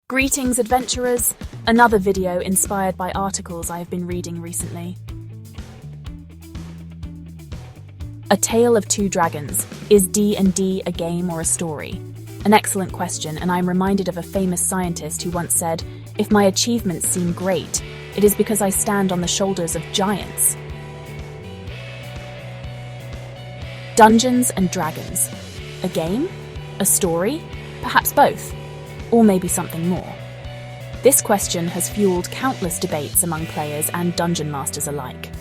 Greetings, adventurers! Another video inspired by articles I have been reading recently. A Tale of Two Dragons. Is D&D a game or a story? An excellent question, and I'm reminded of a famous scientist who once said, "If my achievements seem great, it is because I stand on the shoulders of giants." Dungeons and Dragons. A game? A story? Perhaps both. Or maybe something more. This question has fueled countless debates among players and dungeon masters alike.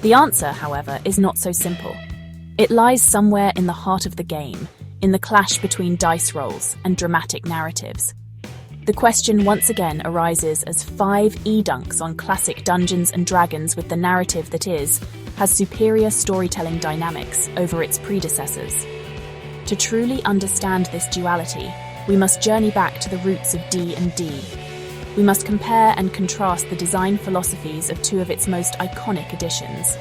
The answer, however, is not so simple. It lies somewhere in the heart of the game, in the clash between dice rolls and dramatic narratives. The question once again arises as 5 e-dunks on classic Dungeons and Dragons with the narrative that has superior storytelling dynamics over its predecessors. To truly understand this duality, we must journey back to the roots of D&D. We must compare and contrast the design philosophies of two of its most iconic editions,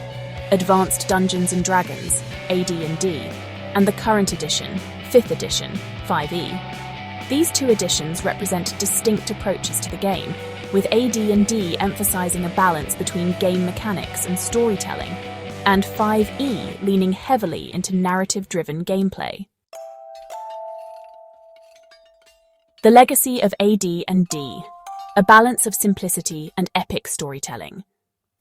Advanced Dungeons & Dragons, AD&D, and the current edition, 5th edition, 5e. These two editions represent distinct approaches to the game, with AD&D emphasizing a balance between game mechanics and storytelling, and 5e leaning heavily into narrative-driven gameplay. The legacy of AD&D, a balance of simplicity and epic storytelling.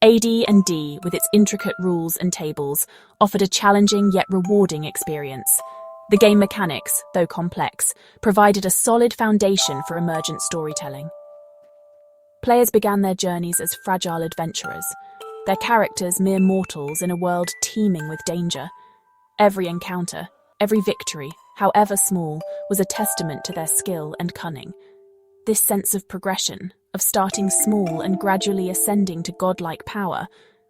AD&D, with its intricate rules and tables, offered a challenging yet rewarding experience. The game mechanics, though complex, provided a solid foundation for emergent storytelling. Players began their journeys as fragile adventurers, their characters mere mortals in a world teeming with danger. Every encounter, every victory, however small, was a testament to their skill and cunning. This sense of progression, of starting small and gradually ascending to godlike power,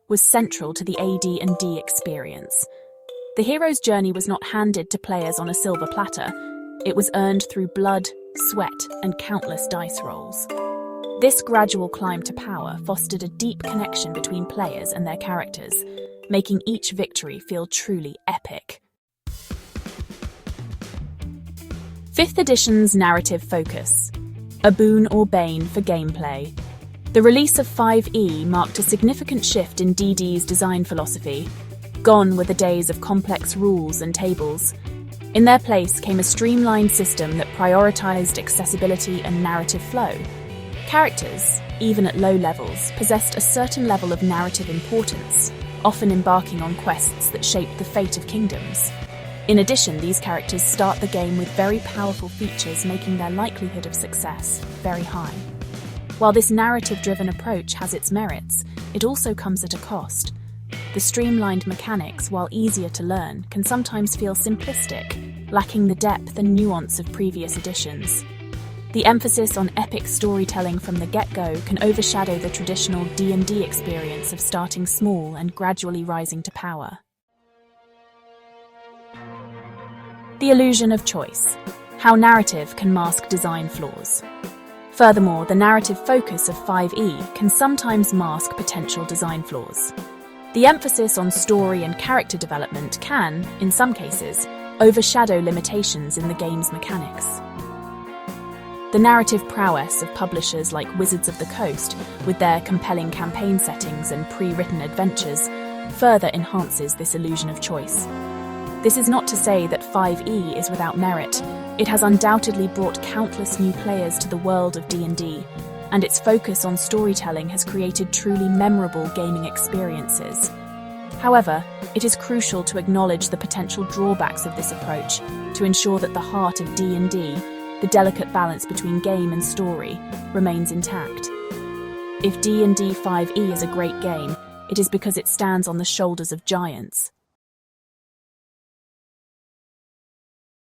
was central to the AD&D experience. The hero's journey was not handed to players on a silver platter. It was earned through blood, sweat, and countless dice rolls. This gradual climb to power fostered a deep connection between players and their characters, making each victory feel truly epic. 5th edition's narrative focus. A boon or bane for gameplay. The release of 5e marked a significant shift in DD's design philosophy. Gone were the days of complex rules and tables. In their place came a streamlined system that prioritized accessibility and narrative flow. Characters, even at low levels, possessed a certain level of narrative importance, often embarking on quests that shaped the fate of kingdoms. In addition, these characters start the game with very powerful features, making their likelihood of success very high. While this narrative-driven approach has its merits, it also comes at a cost. The streamlined mechanics, while easier to learn, can sometimes feel simplistic, lacking the depth and nuance of previous editions. The emphasis on epic storytelling from the get-go can overshadow the traditional D&D experience of starting small and gradually rising to power. The illusion of choice. How narrative can mask design flaws. Furthermore, the narrative focus of 5e can sometimes mask potential design flaws. The emphasis on story and character development can, in some cases, overshadow limitations in the game's mechanics. The narrative prowess of publishers like Wizards of the Coast, with their compelling campaign settings and pre-written adventures, further enhances this illusion of choice. This is not to say that 5e is without merit. It has undoubtedly brought countless new players to the world of D&D, and its focus on storytelling has created truly memorable gaming experiences. However, it is crucial to acknowledge the potential drawbacks of this approach to ensure that the heart of D&D, the delicate balance between game and story, remains intact. If D&D 5e is a great game, it is because it stands on the shoulders of giants.